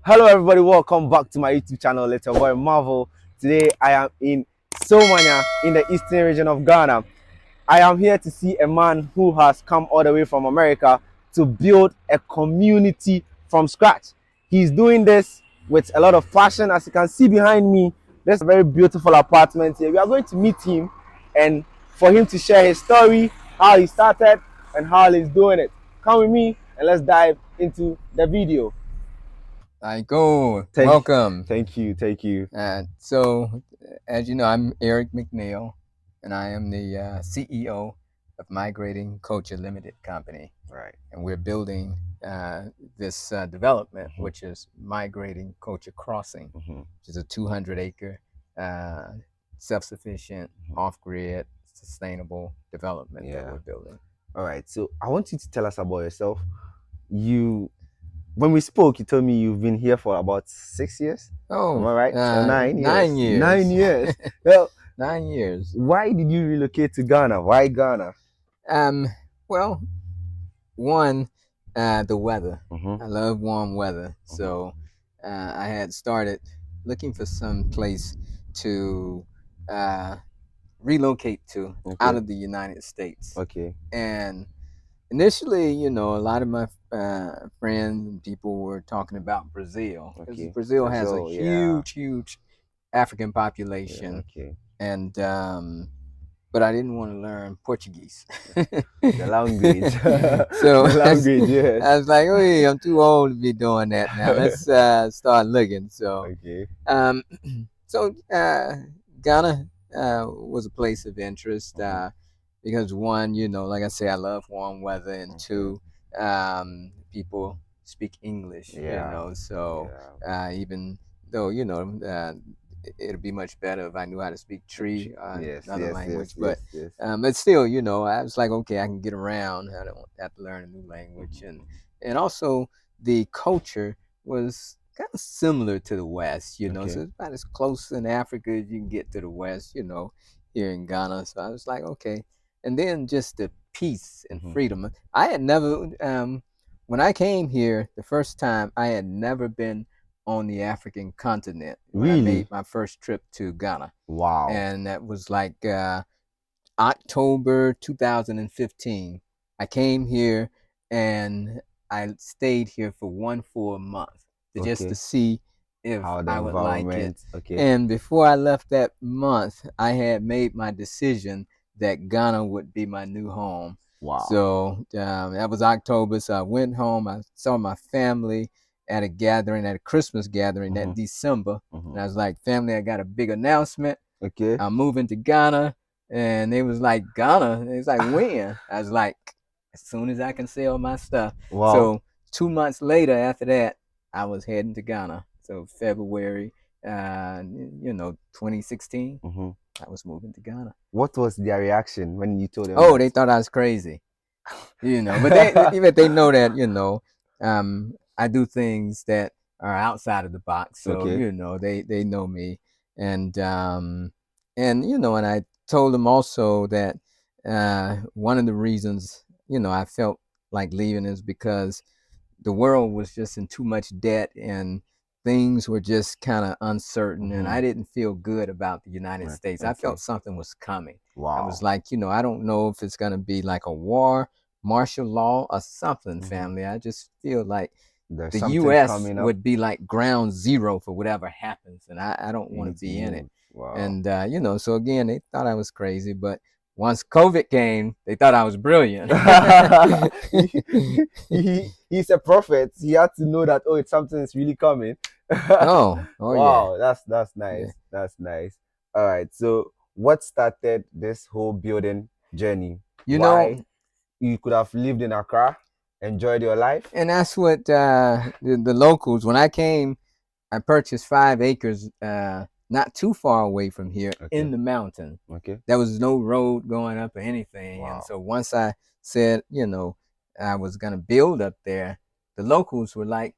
Hello everybody, welcome back to my YouTube channel. It's your boy Marvel. Today I am in Somania in the eastern region of Ghana. I am here to see a man who has come all the way from America to build a community from scratch. He's doing this with a lot of passion. As you can see behind me, there's a very beautiful apartment here. We are going to meet him and for him to share his story, how he started and how he's doing it. Come with me and let's dive into the video. I go. Thank, Welcome. thank you. As you know, I'm Eric McNeal, and I am the CEO of Migrating Culture Limited Company. Right. And we're building this development, Mm-hmm. which is Migrating Culture Crossing, Mm-hmm. which is a 200-acre, self-sufficient, off-grid, sustainable development that we're building. All right. So I want you to tell us about yourself. When we spoke, you told me you've been here for about 6 years. Am Oh, I right? 9 years. 9 years. 9 years. Well, 9 years. why did you relocate to Ghana? Why Ghana? Well, one, the weather. Mm-hmm. I love warm weather, so I had started looking for some place to relocate to out Okay. of the United States. Okay. And initially, a lot of my friends and people were talking about Brazil, because Okay. Brazil has a Brazil, yeah. huge African population, Okay. and but I didn't want to learn Portuguese. The language. So The language, yes. I was like, oh yeah, I'm too old to be doing that now. Let's start looking. So, Okay. um, so Ghana was a place of interest because one, like I say, I love warm weather, and two, people speak English. Yeah. So even though it'd be much better if I knew how to speak Tree, Yes, another yes, language. yes, yes, yes. But still, I was like, okay, I can get around. I don't have to learn a new language, and also the culture was kind of similar to the West. Okay. So it's about as close in Africa as you can get to the West. Here in Ghana. So I was like, okay, and then just the peace and freedom. I had never, when I came here the first time, I had never been on the African continent when I Really? made my first trip to Ghana. Wow. And that was like October 2015. I came here and I stayed here for one full month just to see if How the I would like it. environment. Okay. And before I left that month, I had made my decision that Ghana would be my new home. Wow. So that was October. So I went home. I saw my family at a Christmas gathering that December. And I was like, family, I got a big announcement. Okay. I'm moving to Ghana. And they was like, Ghana? It's like, when? I was like, as soon as I can sell my stuff. Wow. So 2 months later after that, I was heading to Ghana. So February, 2016, I was moving to Ghana. What was their reaction when you told them? Oh, they thought I was crazy. But they know that, I do things that are outside of the box. So, they know me. And and I told them also that one of the reasons, I felt like leaving is because the world was just in too much debt and things were just kind of uncertain, and I didn't feel good about the United States. I felt something was coming. I was like, I don't know if it's going to be like a war, martial law, or something, family. I just feel like the U.S. would be like ground zero for whatever happens, and I don't want to be in it. Wow. And so again, they thought I was crazy, but once COVID came, they thought I was brilliant. He's a prophet. He had to know that it's something is really coming. Oh Wow, yeah. that's nice. Yeah. That's nice. All right. So, what started this whole building journey? Why you could have lived in Accra, enjoyed your life, and that's what the locals. When I came, I purchased 5 acres, not too far away from here, in the mountain. Okay. There was no road going up or anything, and so once I said, I was gonna build up there, the locals were like,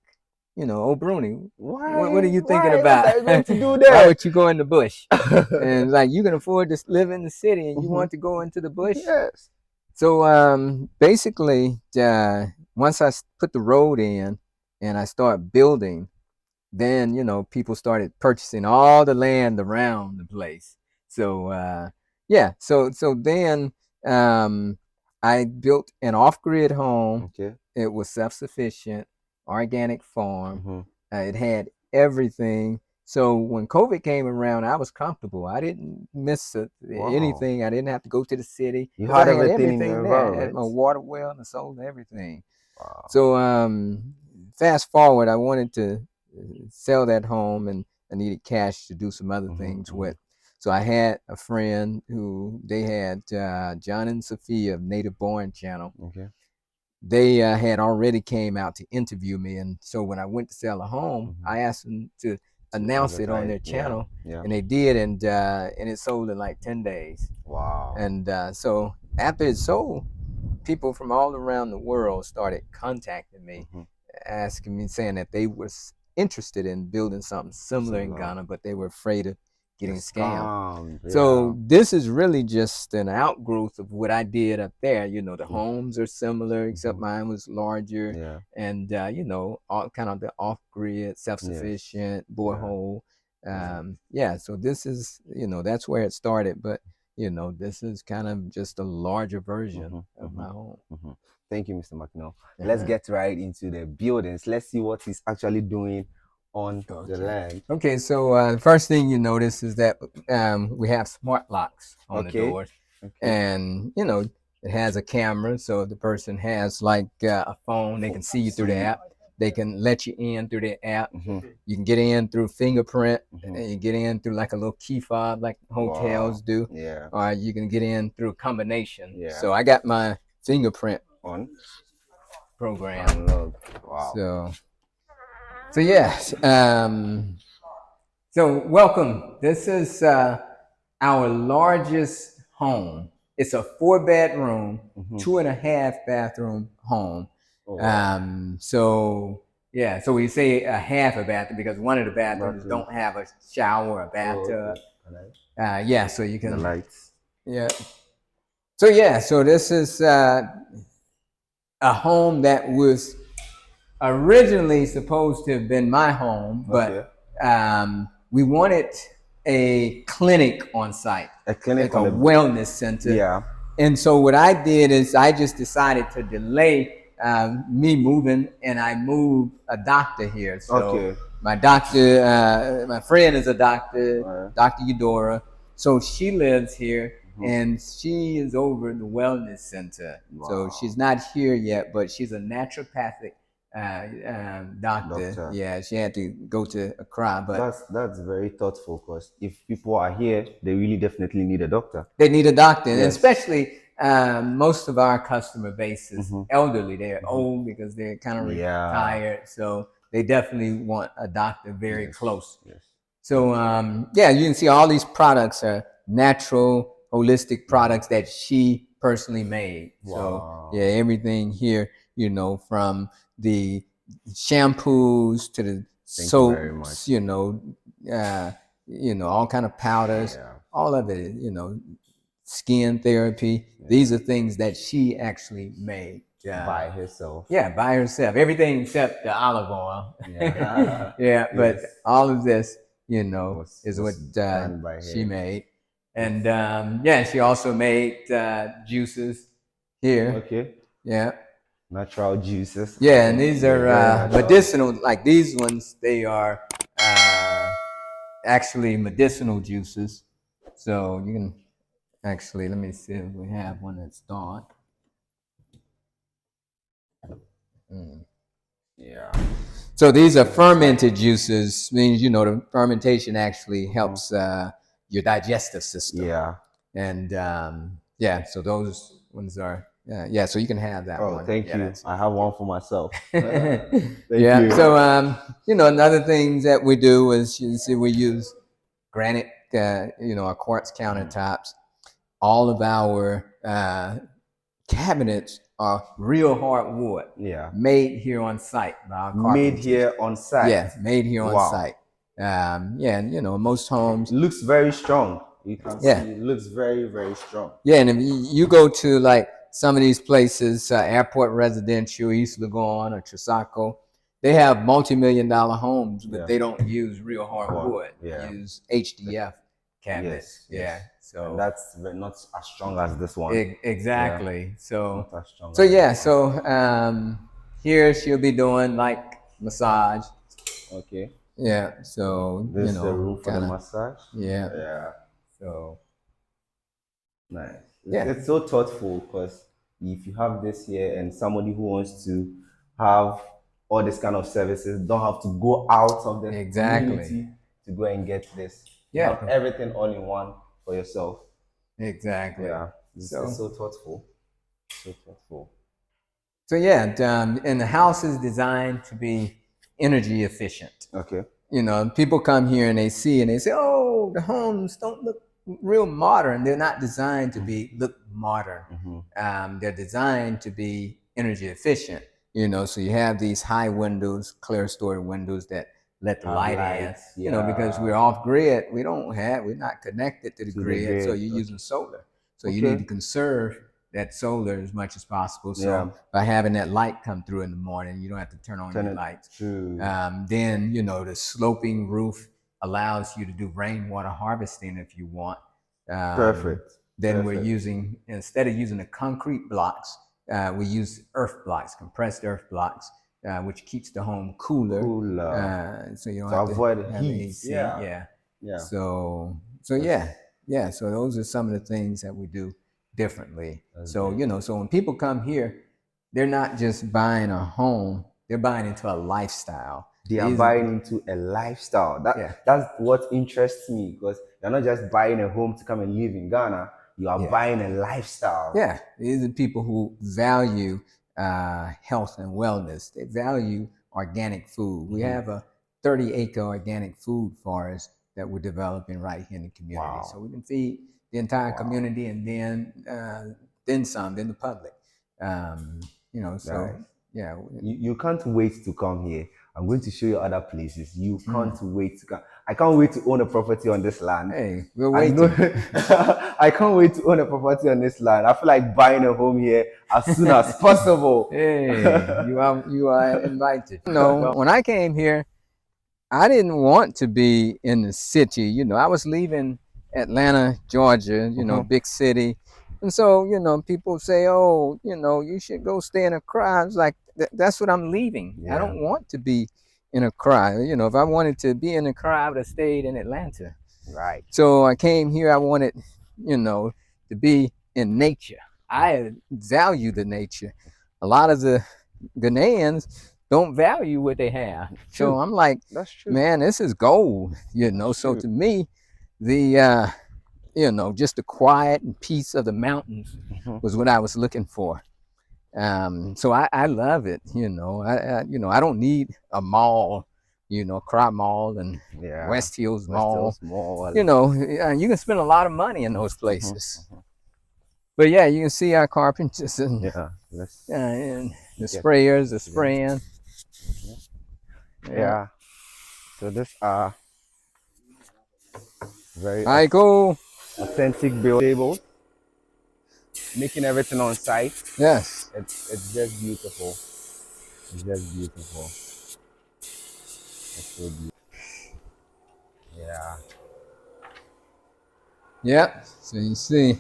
oh Bruni, what are you thinking about? What are you going to do there? Why would you go in the bush? And it's like, you can afford to live in the city, and you want to go into the bush? Yes. So basically, once I put the road in and I start building, then people started purchasing all the land around the place. So yeah, so then um, I built an off-grid home. Okay. It was self-sufficient, organic farm. Mm-hmm. It had everything. So when COVID came around, I was comfortable. I didn't miss Wow. anything. I didn't have to go to the city You because I had had everything in your everything there. I had my environment. water well and the solar and everything. Wow. So fast forward, I wanted to sell that home, and I needed cash to do some other Mm-hmm, things mm-hmm. with. So I had a friend who they had John and Sophia of Native Born Channel. Okay. They had already came out to interview me, and so when I went to sell a home, Mm-hmm. I asked them to To announce it on advertise. their Yeah. channel, Yeah. and they did, and it sold in like 10 days. Wow. And so after it sold, people from all around the world started contacting me, Mm-hmm. asking me, saying that they were interested in building something similar in Similar. Ghana, but they were afraid of The getting scammed. scam. Yeah. So this is really just an outgrowth of what I did up there. The homes are similar, except Mm-hmm. mine was larger, Yeah. and all kind of the off-grid, Yes. self-sufficient, Yeah. borehole. Yeah. Yeah, so this is that's where it started, but this is kind of just a larger version Mm-hmm. of Mm-hmm. my home. Mm-hmm. Thank you, Mr. McNeal. Let's Uh-huh. get right into the buildings. Let's see what he's actually doing on the Okay. land. Okay. So the first thing you notice is that we have smart locks on the Okay. doors, Okay. and it has a camera, so if the person has like a phone, they can see you through the app. They can let you in through the app. Mm-hmm. You can get in through fingerprint, Mm-hmm. and you get in through like a little key fob, like Wow. hotels do, Yeah. or you can get in through a combination. Yeah. So I got my fingerprint On program. unlock. Wow. So yes. So welcome. This is our largest home. It's a 4 bedroom, Mm-hmm. 2.5 bathroom home. Oh wow. So yeah, so we say a half a bathroom because one of the bathrooms Bathroom. don't have a shower or a Oh, bathtub. okay. Can I? Yeah, so you The can. lights. Yeah. So yeah, so this is a home that was originally supposed to have been my home, Okay. but we wanted a clinic on site, A clinic like a on the. wellness center. Yeah. And so what I did is I just decided to delay me moving, and I moved a doctor here. So Okay. my doctor, my friend is a doctor, Alright. Dr. Eudora. So she lives here, Mm-hmm. and she is over the wellness center. So Wow. she's not here yet, but she's a naturopathic doctor. Doctor. Yeah, she had to go to Accra, but That's very thoughtful because if people are here, they really definitely need a doctor. they need a doctor, and Yes. especially most of our customer base is Mm-hmm. elderly. They're old because they're kind of Yeah. retired, so they definitely want a doctor very Yes. close. Yes. So yeah, you can see all these products are natural, holistic products that she personally made. So Wow. yeah, everything here, from the shampoos to the Thank you very soaps, much. all kind of powders, Yeah. all of it, skin therapy. These are things that she actually made. By herself. Yeah, by herself. Everything except the olive oil. Yeah. Yeah, but Yes. all of this, is Was what done by she her. made. And yeah, she also made juices here. Okay. Yeah. Natural juices. Yeah, and these They're are very natural. medicinal. Like these ones, they are actually medicinal juices. So you can actually, let me see if we have one that's dark. Yeah. So these are fermented juices. Means the fermentation actually helps your digestive system. Yeah. And yeah, so those ones are yeah. So you can have that Oh, one. thank Yeah, you. that's I have one for myself. it. Thank Yeah. you. So another things that we do is you see we use granite, our quartz countertops. All of our cabinets are real hardwood. Yeah. Made here on site by our Made carpenters. here on site. Yeah, made here on Wow. site. Yeah, and most homes. Looks very strong. You can Yeah. see it looks very, very strong. Yeah, and if you go to like some of these places, Airport Residential, East Lagoon or Trisaco, they have multi-million-dollar homes, but they don't use real hardwood. Yeah. They use HDF cabinets. Yes, Yeah. yes. And So that's not as strong as this one. Yeah. exactly. So Not as strong so as yeah. this one. So here she'll be doing like massage. Okay. Yeah. So This is the room for the kind of massage. yeah. Yeah. So Nice. yeah. It's so thoughtful because if you have this here and somebody who wants to have all this kind of services don't have to go out of the community to go and get this. You have everything all in one for yourself. Exactly. Yeah. It's so thoughtful. So thoughtful. So yeah, and the house is designed to be energy efficient. Okay. People come here and they see and they say, "Oh, the homes don't look real modern. They're not designed to look modern. They're designed to be energy efficient. So you have these high windows, clear story windows that let the light in. Because we're off grid, we're not connected to the grid, so you're using solar. So you need to conserve that solar as much as possible. So by having that light come through in the morning, you don't have to turn on your lights. Then the sloping roof allows you to do rainwater harvesting if you want. Perfect. Then we're using, instead of using the concrete blocks, we use earth blocks, compressed earth blocks, which keeps the home cooler. So you don't have to avoid have heat. AC. Yeah. So yeah. So those are some of the things that we do differently. So so when people come here, they're not just buying a home; they're buying into a lifestyle. They are buying into a lifestyle. That's what interests me, because you're not just buying a home to come and live in Ghana. You are buying a lifestyle. Yeah, these are people who value health and wellness. They value organic food. We have a 30-acre organic food forest that we're developing right here in the community. So we can feed the entire community, and then some, then the public. So yeah. You can't wait to come here. I'm going to show you other places. You can't wait to come. I can't wait to own a property on this land. Hey, we're waiting. I can't wait to own a property on this land. I feel like buying a home here as soon as possible. Hey, you are invited. When I came here, I didn't want to be in the city. I was leaving Atlanta, Georgia, big city. And so, people say, "Oh, you should go stay in Accra." I was like, that's what I'm leaving. I don't want to be in Accra. If I wanted to be in Accra, I would have stayed in Atlanta. Right. So I came here. I wanted, to be in nature. I value the nature. A lot of the Ghanaians don't value what they have. So I'm like, man, this is gold. So to me, the just the quiet and peace of the mountains was what I was looking for. So I love it. I don't need a mall, Accra Mall and West Hills Mall. You can spend a lot of money in those places. But yeah, you can see our carpenters and and the sprayers are spraying. Yeah. So this are very authentic build tables, making everything on site. Yes. It's just beautiful. It's just beautiful. It's so beautiful. Yeah. Yep. So you see,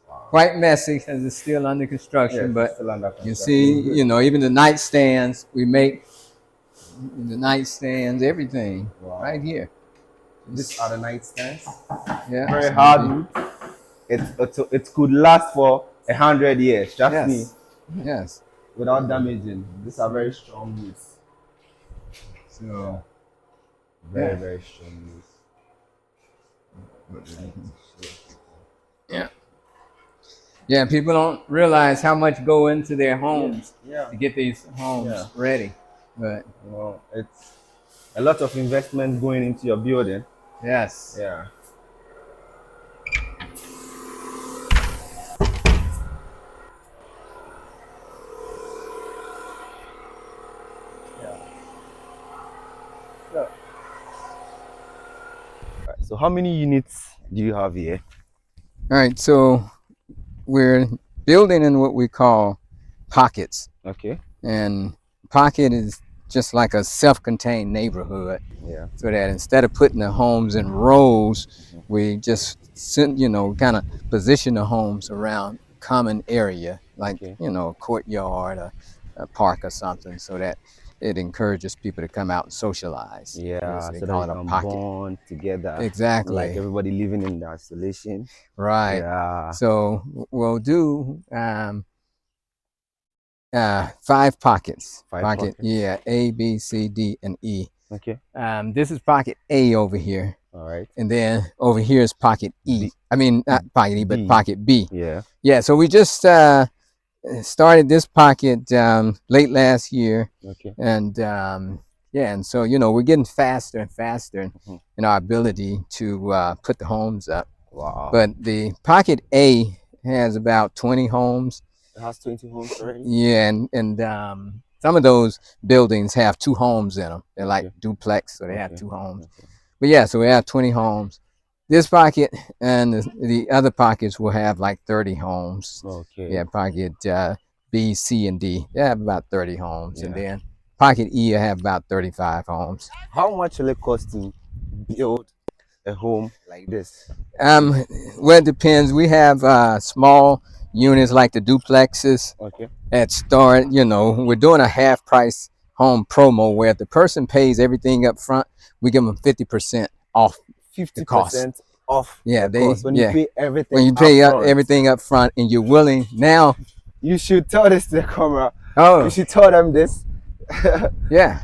quite messy because it's still under construction, but you see, even the nightstands, we make the nightstands, everything right here. These are the nightstands. Yeah. Very hard wood. It could last for 100 years. Trust me. Yes. Without damaging. These are very strong woods. So very strong woods. Yeah. Yeah, people don't realize how much go into their homes to get these homes ready. But it's a lot of investment going into your building. Yes. Yeah. So how many units do you have here? All right, so we're building in what we call pockets. Okay. And pocket is just like a self-contained neighborhood. Yeah. So that instead of putting the homes in rows, Mhm. we just kind of position the homes around a common area, like Okay. a courtyard, a park or something, so that it encourages people to come out and socialize. Yeah, So they so that call you it a can pocket. bond together, like Exactly. everybody living in the isolation. Right. Yeah. So we'll do 5 pockets. Five Pocket, pockets. yeah, A, B, C, D, and E. Okay. This is pocket A over here. All right. And then over here is pocket E. B. I mean, not pocket E, but B. pocket B. Yeah. Yeah, so we just started this pocket late last year. Okay. And yeah, and so, we're getting faster and faster Mhm. in our ability to put the homes up. Wow. But the pocket A has about 20 homes. It has 20 homes already. Yeah, and some of those buildings have 2 homes in them. They're like Okay. duplex, so they have Okay. 2 homes. Okay. But yeah, so we have 20 homes. This pocket and the other pockets will have like 30 homes. Okay. Yeah, pocket B, C, and D. They have about 30 homes. And Yeah. then pocket E will have about 35 homes. How much will it cost to build a home like this? Um, well, it depends. We have small units like the duplexes Okay. at start. We're doing a half price home promo where if the person pays everything up front, we give them 50% off the cost. 50% off Yeah, the cost when you pay when everything you up pay front. everything up front and you're willing now. You should tell this to the camera. You Oh, should tell them this. yeah,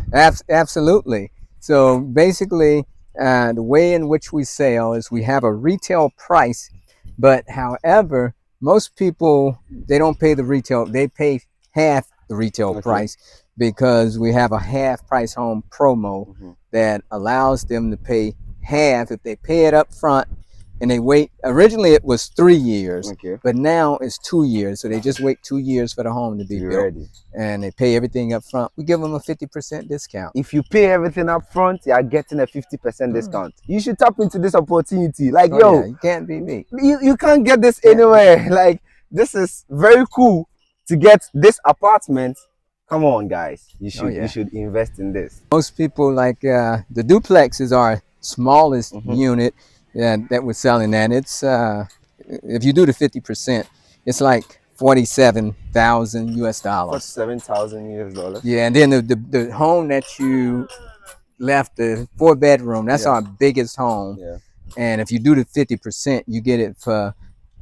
absolutely. So basically, the way in which we sell is we have a retail price, but however, most people, they don't pay the retail, they pay half the retail Okay. price because we have a half price home promo Mhm. that allows them to pay half if they pay it up front and they wait. Originally it was 3 years, Okay. but now it's 2 years. So they just wait 2 years for the home to To be be built ready. and they pay everything up front. We give them a 50% discount. If you pay everything up front, you are getting a 50% Mm. discount. You should tap into this opportunity. Like, Oh yeah, yo, you can't be beat. you can't get this Can't anywhere. Like, this is very cool to get this apartment. Come on, guys. Oh You yeah. should invest in this. Most people like the duplex is our smallest Mhm. unit that we're selling at. It's if you do the 50%, it's like $47,000 US. 47,000 US dollars. Yeah, and then the home that you left, the 4 bedroom, that's Yeah. our biggest home. Yeah. And if you do the 50%, you get it for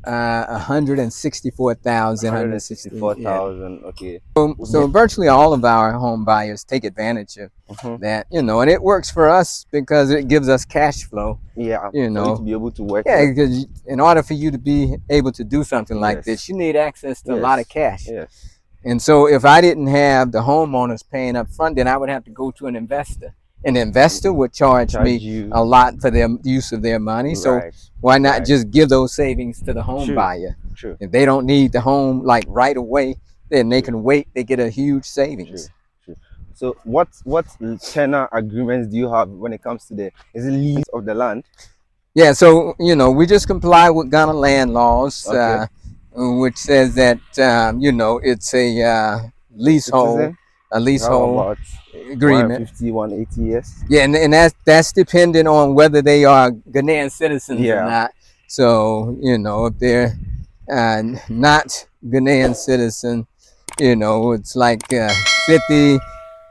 164,000, 160. Yeah. 164,000. Okay. So virtually all of our home buyers take advantage of Mhm. that, and it works for us because it gives us cash flow. Yeah. You For you know, to be able to work yeah, with. because in order for you to be able to do something like Yes. this, you need access to a lot of cash. Yes. And so if I didn't have the homeowners paying up front, then I would have to go to an investor. An investor would charge me You. a lot for their use of their money. So Right. why not Right. just give those savings to the home True. buyer? True. If they don't need the home like right away, then they can wait. They get a huge savings. True. So what tenant agreements do you have when it comes to the lease of the land? Yeah, so we just comply with Ghana land laws, Okay. which says that it's a leasehold, Citizen, a you have leasehold about agreement. 150, 180 years. Yeah, and that's dependent on whether they are Ghanaian citizens or Yeah. not. So if they're not Ghanaian citizen, it's like 50,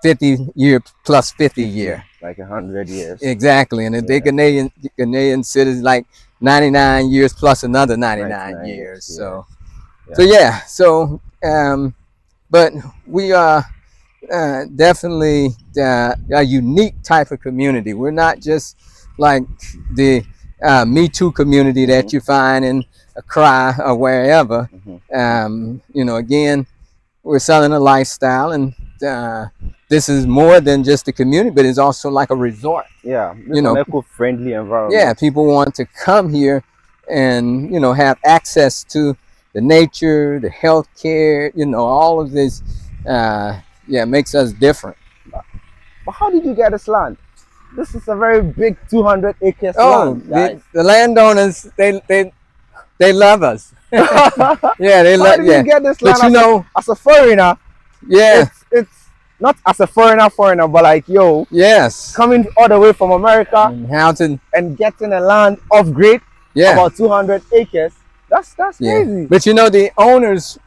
50 year plus 50 year. Like 100 years. Exactly, and if they're Yeah. Ghanaian citizens, like 99 years plus another 99 99 years. years. So, Yeah. but we are definitely a unique type of community. We're not just like the Me Too community that you find in Accra or wherever. Again, we're selling a lifestyle, and this is more than just a community, but it's also like a resort. Yeah, this is an eco-friendly environment. Yeah, people want to come here and have access to the nature, the health care, all of this. Makes us different. But how did you get this land? This is a very big 200 acres land. The landowners, they love us. Yeah, they love. How did you get this land But as a foreigner? Yeah, it's not as a foreigner, but like, yo, yes, coming all the way from America and how to, and getting a land off grid, yeah, about 200 acres. That's yeah. crazy. But you know, the owners,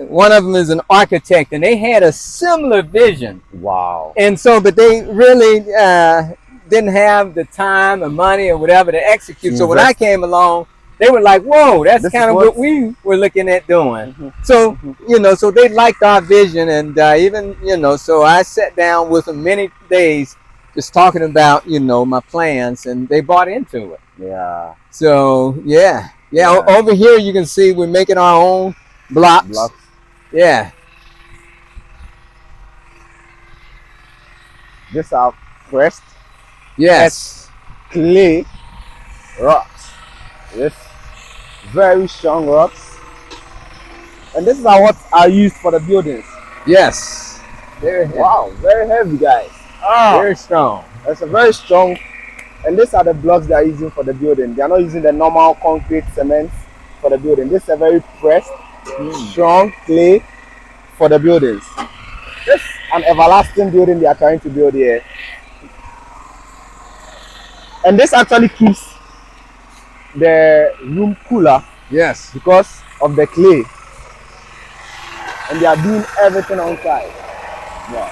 one of them is an architect, and they had a similar vision. Wow. And so, but they really didn't have the time or money or whatever to execute. So when I came along, they were like, "Whoa, that's kind of what we were looking at doing." So you know, so they liked our vision, and even you know, so I sat down with them many days, just talking about you know my plans, and they bought into it. Yeah. So yeah. Over here you can see we're making our own blocks. Yeah. These are pressed. Yes. Clay rocks. This very strong rocks. And this is what are used for the buildings. Yes. Very heavy. Wow, very heavy, guys. Very strong. It's a very strong. And these are the blocks they are using for the building. They are not using the normal concrete cement for the building. This is a very pressed, strong clay for the buildings. This is an everlasting building they are trying to build here. And this actually keeps the room cooler. Yes. Because of the clay. And they are doing everything on site. Wow.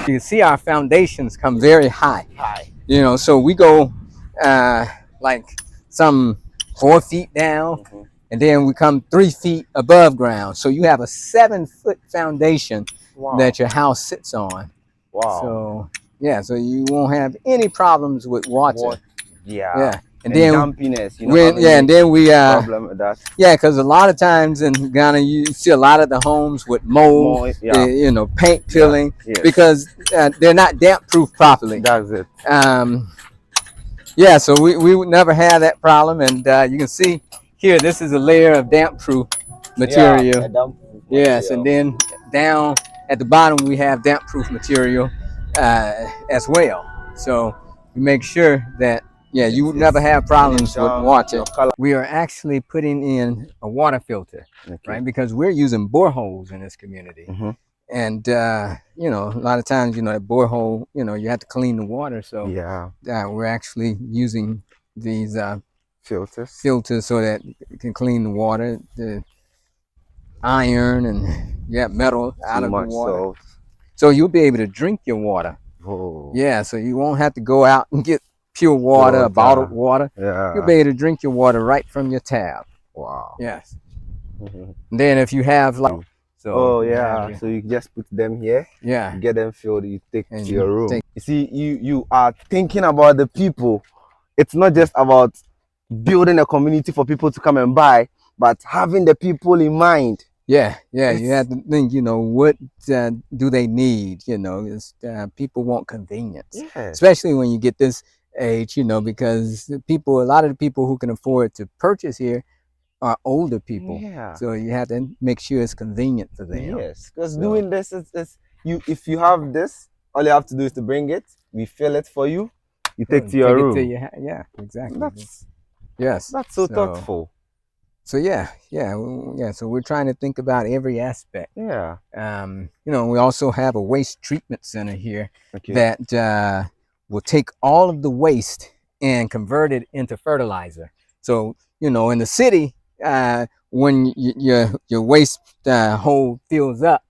You can see our foundations come very high. You know, so we go like some 4 feet down, and then we come 3 feet above ground. So you have a 7-foot foundation that your house sits on. Wow. So yeah, so you won't have any problems with water. Yeah. And then dampiness, you know. And then we problem with that. Yeah, because a lot of times in Ghana you see a lot of the homes with mold, you know, paint peeling, because they're not damp proof properly. That's it. Yeah, so we would never have that problem, and you can see here this is a layer of damp proof material. Yes, and then down at the bottom we have damp proof material as well. So we make sure that you would never have problems with water. We are actually putting in a water filter, right? Because we're using boreholes in this community. And you know, a lot of times, you know, at borehole, you know, you have to clean the water. So we're actually using these filters so that it can clean the water, the iron and metal out of the water. So you'll be able to drink your water. Yeah, so you won't have to go out and get pure water, bottled water. You'll be able to drink your water right from your tap. Wow. Yes. And then if you have like so so you just put them here, get them filled, you take to your room. You see, you are thinking about the people. It's not just about building a community for people to come and buy, but having the people in mind. You have to think, you know, what do they need? You know, people want convenience, especially when you get this age, you know, because a lot of the people who can afford to purchase here are older people. So you have to make sure it's convenient for them. Because doing this is if you have this, all you have to do is to bring it, we fill it for you, you take to your room. Exactly. That's so thoughtful. So so we're trying to think about every aspect. You know, we also have a waste treatment center here that will take all of the waste and convert it into fertilizer. So, you know, in the city, when your waste hole fills up,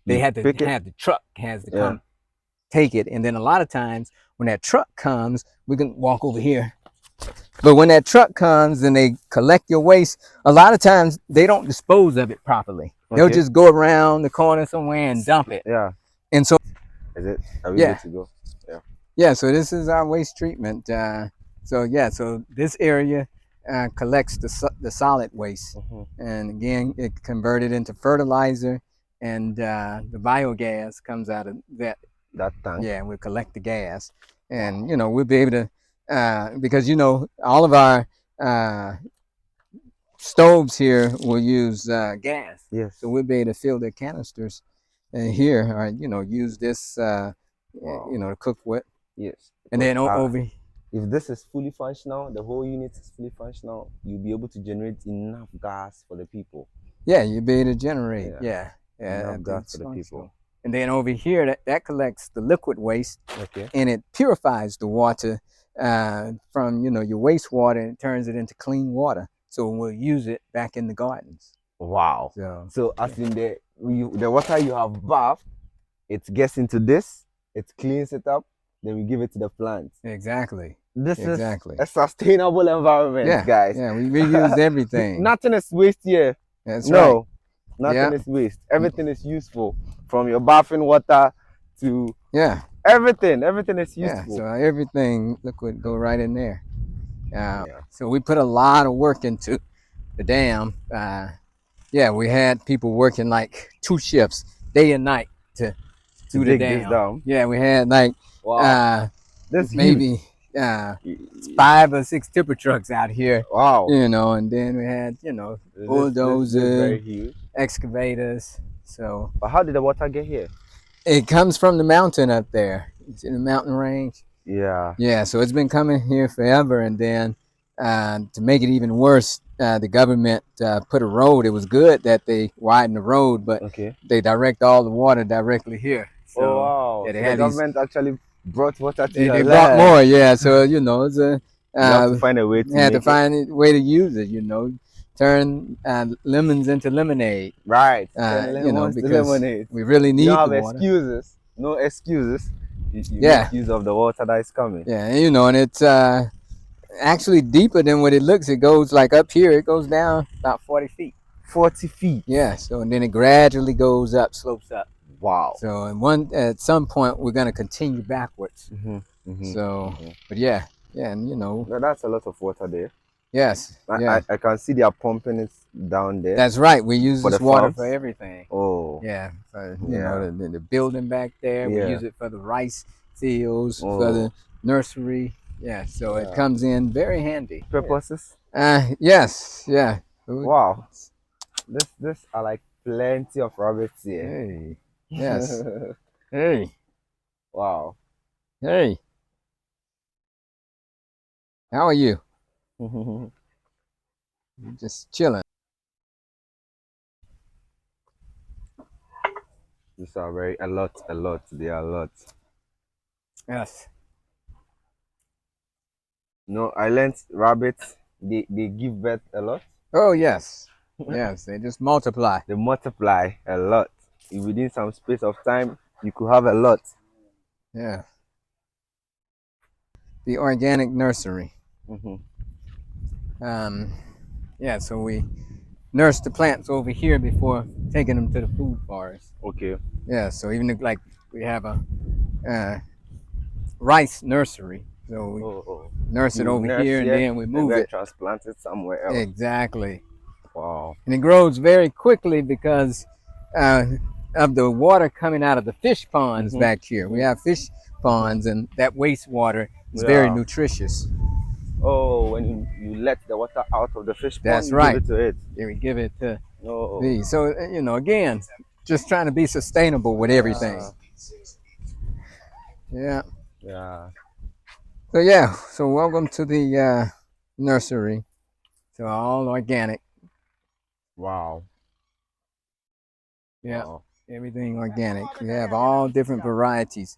they have to have the truck has to come take it, and then a lot of times when that truck comes, we can walk over here. But when that truck comes and they collect your waste, a lot of times they don't dispose of it properly. They'll just go around the corner somewhere and dump it. And so are we good to go? So this is our waste treatment. So this area collects the solid waste, and again it converted into fertilizer, and the biogas comes out of that tank. And we collect the gas, and you know, we'll be able to because you know all of our stoves here will use gas. So we'll be able to fill the canisters here, or you know, use this you know, to cook with. And then over if this is fully functional, the whole unit is fully functional, you'll be able to generate enough gas for the people. Yeah, you'll be able to generate. Yeah, Yeah, enough gas for the people. And then over here, that collects the liquid waste, Okay. and it purifies the water from your wastewater, and it turns it into clean water. So we'll use it back in the gardens. Wow. So as in the water you have bathed, it gets into this, it cleans it up, then we give it to the plants. Exactly. This exactly. is a sustainable environment, guys. Yeah, we reuse everything. Nothing is waste here. That's no, right. nothing is waste. Everything is useful, from your bathing water to everything. Everything is useful. So everything liquid go right in there. So we put a lot of work into the dam. We had people working like 2 shifts, day and night, to do the dam. This down. Yeah, we had like maybe 5 or 6 tipper trucks out here. Wow. And then we had bulldozers, excavators. So. But how did the water get here? It comes from the mountain up there. It's in the mountain range. Yeah. Yeah, so it's been coming here forever, and then to make it even worse, the government put a road. It was good that they widened the road, but they direct all the water directly here. So, wow. Yeah, so the government actually brought water to your They land. brought more, yeah. So, it's a... you have to find a way to had to find a way to use it, turn lemons into lemonade. Right. Because lemonade. we really need you have the water. excuses. No excuses. You make use of the water that is coming. Yeah, and it's actually deeper than what it looks. It goes like up here. It goes down about 40 feet. 40 feet. Yeah. So and then it gradually goes up, slopes up. Wow. So at some point we're gonna continue backwards. But yeah, and that's a lot of water there. Yes. I can see they are pumping it down there. That's right. We use this water for everything. Oh. Yeah. The building back there. We use it for the rice fields, for the nursery. Yeah. So it comes in very handy. Purposes? Yes. Yeah. Wow. This are like plenty of rabbits here. Hey. Yes. Hey. Wow. Hey. How are you? Just chilling. These are a lot. They are a lot. Yes. No, I learned rabbits, they give birth a lot. Oh, yes. Yes, they just multiply. They multiply a lot. Within some space of time, you could have a lot. Yeah. The organic nursery. So we nurse the plants over here before taking them to the food forest. Okay. Yeah, so even like we have a rice nursery. So we nurse it over here and then we move it. Transplant it somewhere else. Exactly. Wow. And it grows very quickly because of the water coming out of the fish ponds back here. We have fish ponds, and that wastewater is very nutritious. Oh, when you let the water out of the fish pond, that's right. Give it to it. Yeah, we give it to these. So, again, just trying to be sustainable with everything. Yeah. Yeah. So welcome to the nursery. So all organic. Wow. Yeah. Wow. Everything organic. We have all different varieties.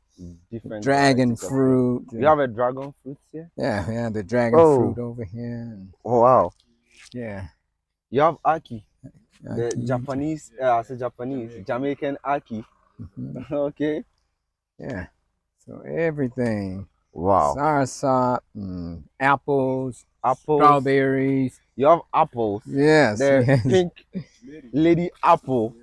Dragon fruit. You have a dragon fruit here? Yeah, we have the dragon fruit over here. Oh, wow. Yeah. You have aki. The Japanese, Jamaican aki. Okay. Yeah. So everything. Wow. Soursop, apples, strawberries. You have apples. Yes. The pink lady apple.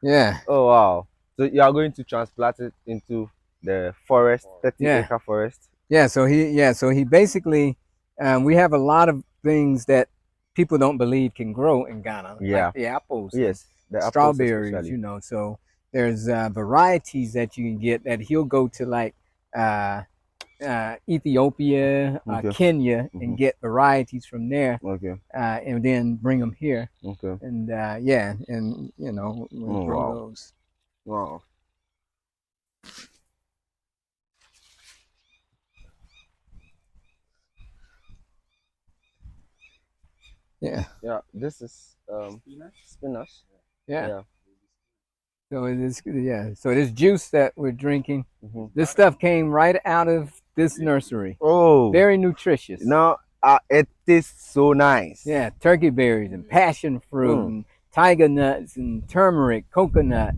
Yeah. Oh, wow. So you are going to transplant it into the forest, 30-acre forest. Yeah. So he basically, we have a lot of things that people don't believe can grow in Ghana. Yeah. Like the apples. Yes. The strawberries. apples So there's varieties that you can get that he'll go to like Ethiopia, Kenya, and get varieties from there. Okay. And then bring them here. Okay. And and we grow those. Wow. Yeah. Yeah, this is spinach. Yeah. Yeah. So it is, yeah. So this juice that we're drinking, Hmm. this stuff came right out of this nursery. Oh, Very nutritious. now it tastes so nice. Yeah, turkey berries and passion fruit Mm. and tiger nuts and turmeric, coconut.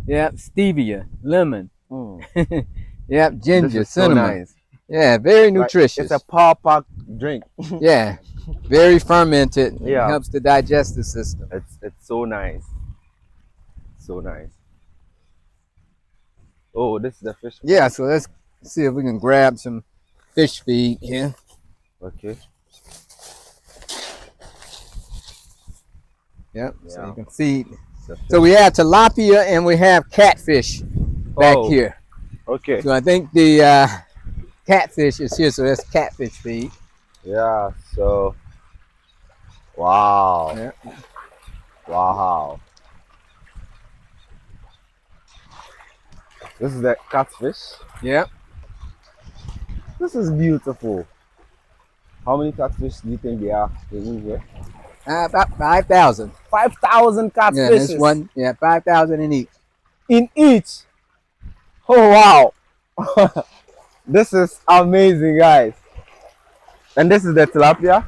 Yep, stevia, lemon. Mm. Yep, This ginger, is so cinnamon. nice. Yeah, very Like it's a nutritious. power pack drink. Yeah, very fermented and Yeah, helps the digestive system. it's so nice. So nice. Oh, this is the fish Yeah, pond. so let's see if we can grab some fish feed here. Okay. Yep, so you Yeah. can feed. It's a So fish. we have tilapia and we have catfish back Oh, here. okay. So I think the catfish is here, so that's catfish feed. Yeah. So, wow, Yeah. wow. This is the catfish. Yep. This is beautiful. How many catfish do you think they are in here? About 5,000. 5,000 Yeah, this catfishes one, yeah, 5,000 in each. in each. Oh wow. This is amazing, guys. And this is the tilapia.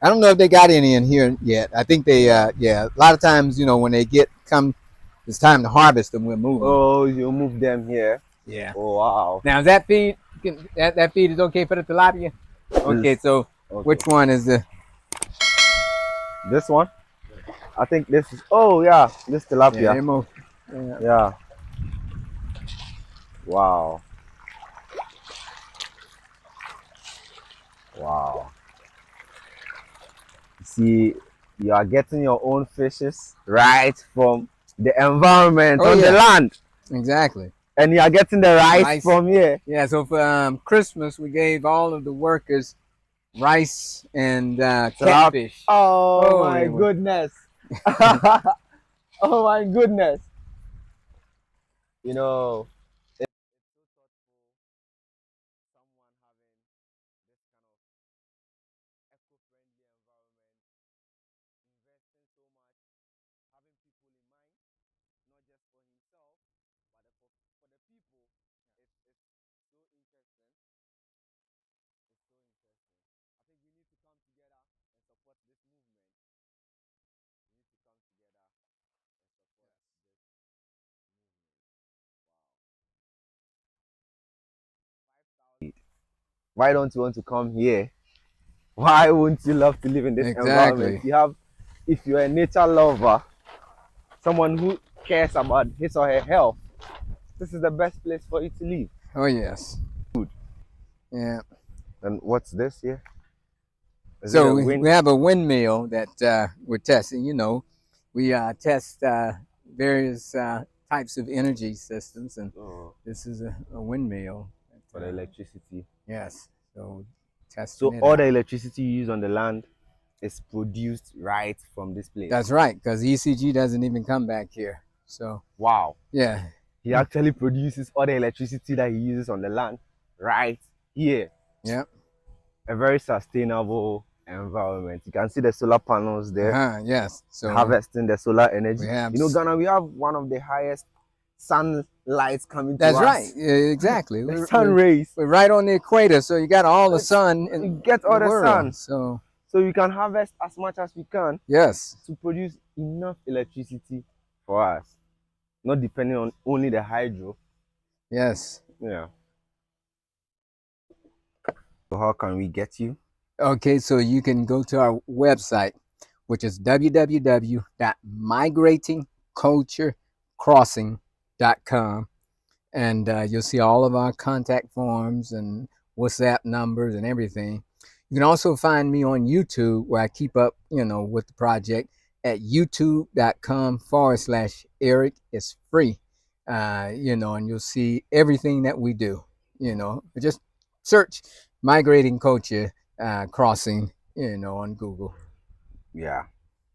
I don't know if they got any in here yet. I think they, yeah, a lot of times, when they it's time to harvest them, we'll move them. Oh, you move them here. Yeah. Oh wow. Now, is that feed, that feed is okay for the tilapia? Okay, so Okay. which one is the, This one? I think this is. Oh yeah, this yeah, tilapia. yeah. Yeah. Wow. Wow. See, you are getting your own fishes right from the environment Oh, on the yeah. land, Exactly. and you are getting the rice Rice. from here. Yeah, so for Christmas, we gave all of the workers rice and catfish. Oh Oh, my they were. goodness. Oh my goodness. You know, why don't you want to come here? Why wouldn't you love to live in this environment? Exactly. You have, if you're a nature lover, someone who cares about his or her health, this is the best place for you to live. Oh, yes. Yeah. And what's this here? Is it So a we wind? have a windmill that we're testing. We test various types of energy systems, and Oh, this is a windmill. for the electricity. Yes. So testing So it all out. the electricity you use on the land is produced right from this place. That's right, because ECG doesn't even come back here. So Wow. yeah. He actually produces all the electricity that he uses on the land right here. Yep. A very sustainable environment. You can see the solar panels there, Yes. So harvesting the solar we energy. have. You know, Ghana, we have one of the highest sunlight coming to That's us. right. Exactly. The sun rays. We're right on the equator, so you got all the sun in You get all the the world. sun. So So we can harvest as much as we can yes. to produce enough electricity for us. Not depending on only the hydro. Yes. Yeah. So how can we get you? Okay, so you can go to our website, which is www.migratingculturecrossing.com, and you'll see all of our contact forms and WhatsApp numbers and everything. You can also find me on YouTube, where I keep up, with the project at youtube.com/Eric. It's free, and you'll see everything that we do. Just search Migrating Culture Crossing, on Google. Yeah.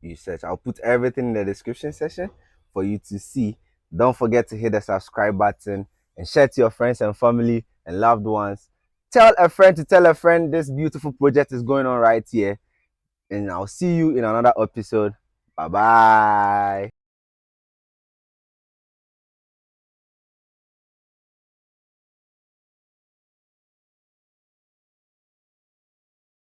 You search. I'll put everything in the description section for you to see. Don't forget to hit the subscribe button and share to your friends and family and loved ones. Tell a friend to tell a friend this beautiful project is going on right here. and I'll see you in another episode. Bye bye.